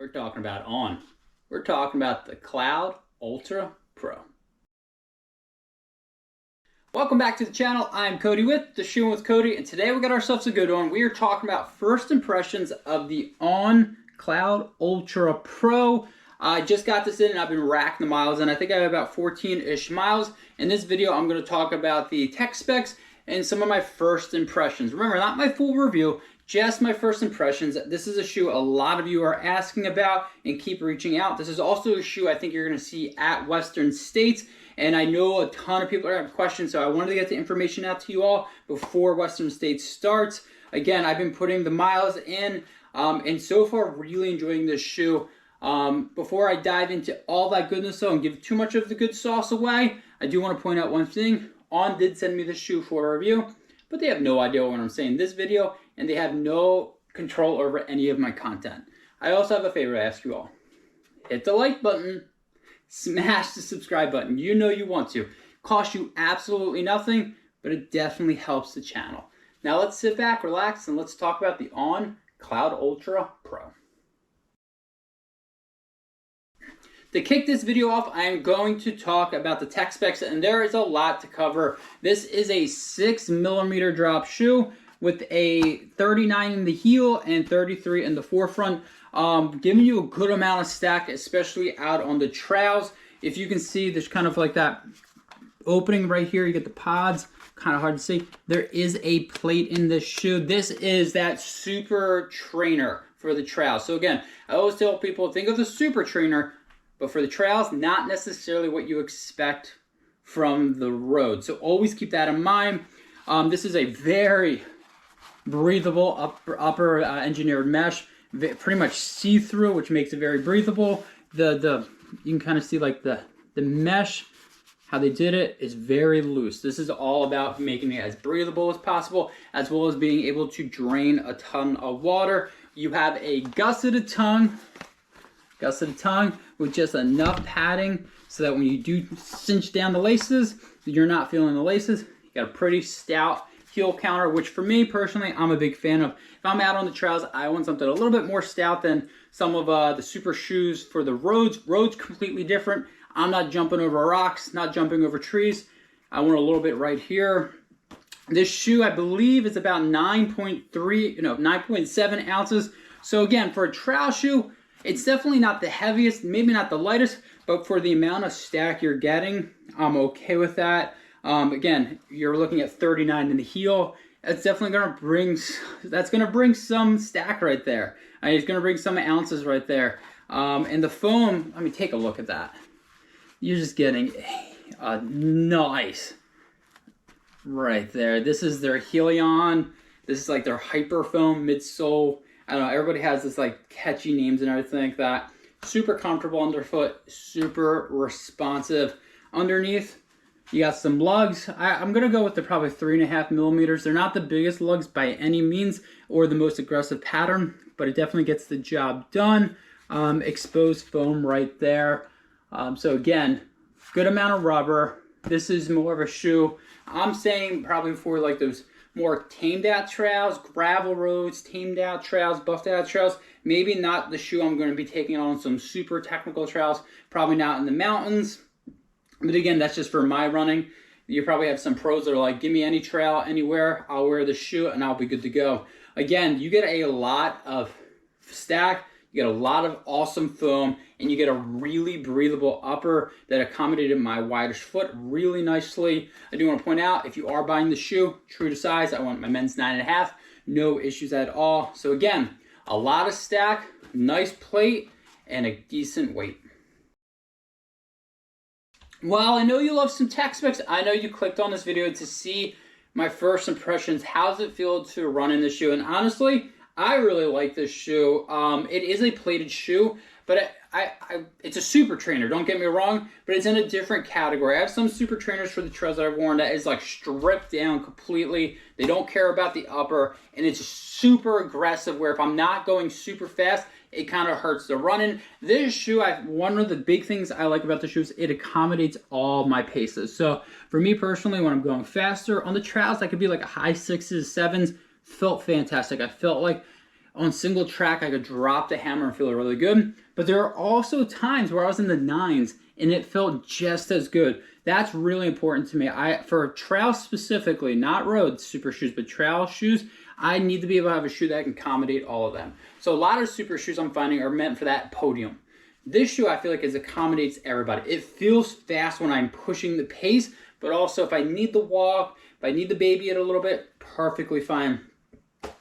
We're talking about On. We're talking about the CloudUltra Pro. Welcome back to the channel. I'm Cody with The Shoe with Cody, and today we got ourselves a good one. We are talking about first impressions of the On CloudUltra Pro. I just got this in and I've been racking the miles, and I think I have about 14-ish miles. In this video, I'm going to talk about the tech specs and some of my first impressions. Remember, not my full review, just my first impressions. This is a shoe a lot of you are asking about and keep reaching out. This is also a shoe I think you're going to see at Western States, and I know a ton of people are having questions, so I wanted to get the information out to you all before Western States starts. Again, I've been putting the miles in, and so far really enjoying this shoe. Before I dive into all that goodness though and give too much of the good sauce away, I do want to point out one thing. On did send me this shoe for a review, but they have no idea what I'm saying in this video, and they have no control over any of my content. I also have a favor to ask you all. Hit the like button, smash the subscribe button. You know you want to. Costs you absolutely nothing, but it definitely helps the channel. Now let's sit back, relax, and let's talk about the On CloudUltra Pro. To kick this video off, I am going to talk about the tech specs, and there is a lot to cover. This is a 6mm drop shoe with a 39 in the heel and 33 in the forefront, giving you a good amount of stack, especially out on the trails. If you can see, there's kind of like that opening right here. You get the pods, kind of hard to see. There is a plate in this shoe. This is that super trainer for the trail. So again, I always tell people, think of the super trainer, but for the trails, not necessarily what you expect from the road. So always keep that in mind. This is a very breathable upper engineered mesh, pretty much see-through, which makes it very breathable. You can kind of see like the mesh, how they did it is very loose. This is all about making it as breathable as possible, as well as being able to drain a ton of water. You have a gusseted tongue with just enough padding so that when you do cinch down the laces, you're not feeling the laces. You got a pretty stout heel counter, which for me personally, I'm a big fan of. If I'm out on the trails, I want something a little bit more stout than some of the super shoes for the roads. Roads completely different. I'm not jumping over rocks, not jumping over trees. I want a little bit right here. This shoe, I believe, is about 9.7 ounces. So again, for a trail shoe, it's definitely not the heaviest, maybe not the lightest, but for the amount of stack you're getting, I'm okay with that. Again, you're looking at 39 in the heel. That's definitely going to bring some stack right there. It's going to bring some ounces right there. And the foam, let me take a look at that. You're just getting a nice right there. This is their Helion. This is like their Hyper Foam Midsole. I don't know, everybody has this like catchy names and everything like that. Super comfortable underfoot, super responsive. Underneath, you got some lugs. I'm gonna go with the probably 3.5mm. They're not the biggest lugs by any means or the most aggressive pattern, but it definitely gets the job done. Exposed foam right there. So again, good amount of rubber. This is more of a shoe, I'm saying probably for like those more tamed out trails, gravel roads, tamed out trails, buffed out trails. Maybe not the shoe I'm going to be taking on some super technical trails, probably not in the mountains. But again, that's just for my running. You probably have some pros that are like, give me any trail, anywhere, I'll wear the shoe and I'll be good to go. Again, you get a lot of stack, you get a lot of awesome foam, and you get a really breathable upper that accommodated my widest foot really nicely. I do want to point out, if you are buying the shoe, true to size, I want my men's 9.5, no issues at all. So again, a lot of stack, nice plate, and a decent weight. Well, I know you love some tech specs. I know you clicked on this video to see my first impressions. How does it feel to run in the shoe? And honestly, I really like this shoe. It is a plated shoe, but it's a super trainer, don't get me wrong, but it's in a different category. I have some super trainers for the trails that I've worn that is like stripped down completely. They don't care about the upper, and it's super aggressive where if I'm not going super fast, it kind of hurts the running. This shoe, one of the big things I like about the shoe is it accommodates all my paces. So for me personally, when I'm going faster on the trails, I could be like a high 6s, 7s, felt fantastic. I felt like On single track, I could drop the hammer and feel really good. But there are also times where I was in the 9s and it felt just as good. That's really important to me. For trail specifically, not road super shoes, but trail shoes, I need to be able to have a shoe that can accommodate all of them. So a lot of super shoes I'm finding are meant for that podium. This shoe I feel like accommodates everybody. It feels fast when I'm pushing the pace, but also if I need to walk, if I need to baby it a little bit, perfectly fine.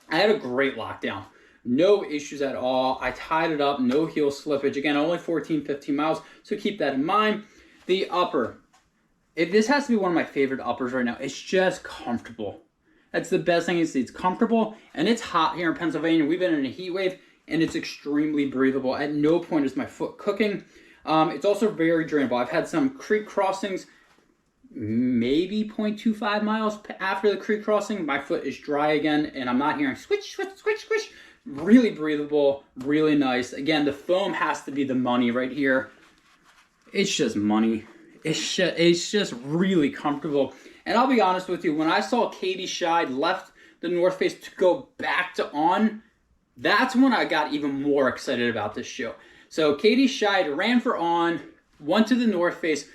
I had a great lockdown. No issues at all. I tied it up, no heel slippage. Again, only 14, 15 miles, so keep that in mind. The upper. This has to be one of my favorite uppers right now. It's just comfortable. That's the best thing is it's comfortable, and it's hot here in Pennsylvania. We've been in a heat wave, and it's extremely breathable. At no point is my foot cooking. It's also very drainable. I've had some creek crossings, maybe 0.25 miles after the creek crossing. My foot is dry again, and I'm not hearing squish, squish, squish, squish. Really breathable, really nice. Again, the foam has to be the money right here. It's just money. It's just really comfortable. And I'll be honest with you, when I saw Katie Scheid left the North Face to go back to On, that's when I got even more excited about this shoe. So Katie Scheid ran for On, went to the North Face,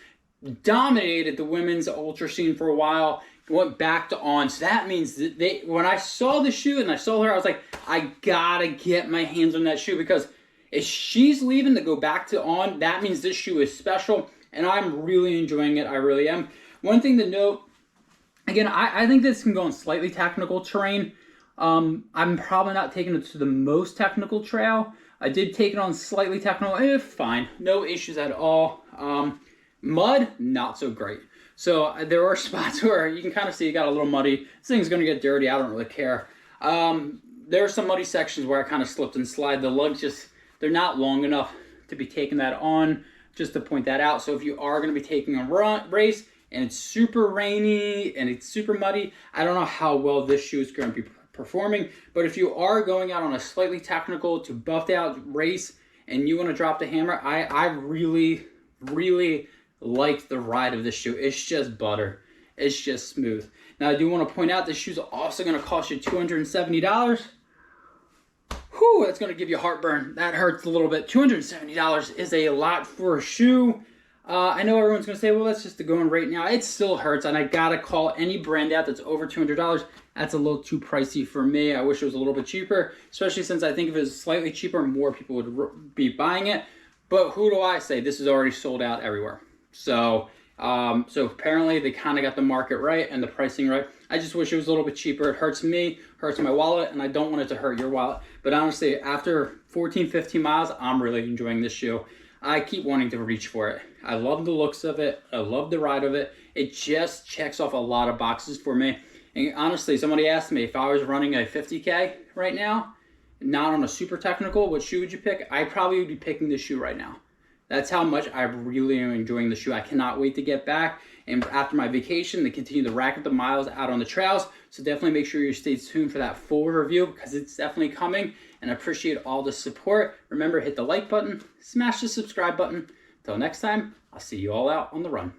dominated the women's ultra scene for a while, went back to On. So that means that when I saw the shoe and I saw her, I was like, I gotta get my hands on that shoe, because if she's leaving to go back to On, that means this shoe is special, and I'm really enjoying it. I really am. One thing to note, again, I think this can go on slightly technical terrain. I'm probably not taking it to the most technical trail. I did take it on slightly technical, fine, no issues at all. Mud, not so great. So there are spots where you can kind of see it got a little muddy. This thing's gonna get dirty, I don't really care. There are some muddy sections where I kind of slipped and slide. The lugs they're not long enough to be taking that on, just to point that out. So if you are gonna be taking a race and it's super rainy and it's super muddy, I don't know how well this shoe is gonna be performing, but if you are going out on a slightly technical to buffed out race and you want to drop the hammer, I really, really like the ride of this shoe. It's just butter. It's just smooth. Now I do want to point out this shoe's also going to cost you $270. Whew, that's going to give you heartburn. That hurts a little bit. $270 is a lot for a shoe. I know everyone's going to say, well, that's just the going rate now. It still hurts, and I got to call any brand out that's over $200. That's a little too pricey for me. I wish it was a little bit cheaper, especially since I think if it was slightly cheaper, more people would be buying it. But who do I say? This is already sold out everywhere. So apparently they kind of got the market right and the pricing right. I just wish it was a little bit cheaper. It hurts me, hurts my wallet, and I don't want it to hurt your wallet. But honestly, after 14, 15 miles, I'm really enjoying this shoe. I keep wanting to reach for it. I love the looks of it. I love the ride of it. It just checks off a lot of boxes for me. And honestly, somebody asked me if I was running a 50K right now, not on a super technical, what shoe would you pick? I probably would be picking this shoe right now. That's how much I really am enjoying the shoe. I cannot wait to get back and after my vacation to continue to rack up the miles out on the trails. So definitely make sure you stay tuned for that full review, because it's definitely coming, and I appreciate all the support. Remember, hit the like button, smash the subscribe button. Until next time, I'll see you all out on the run.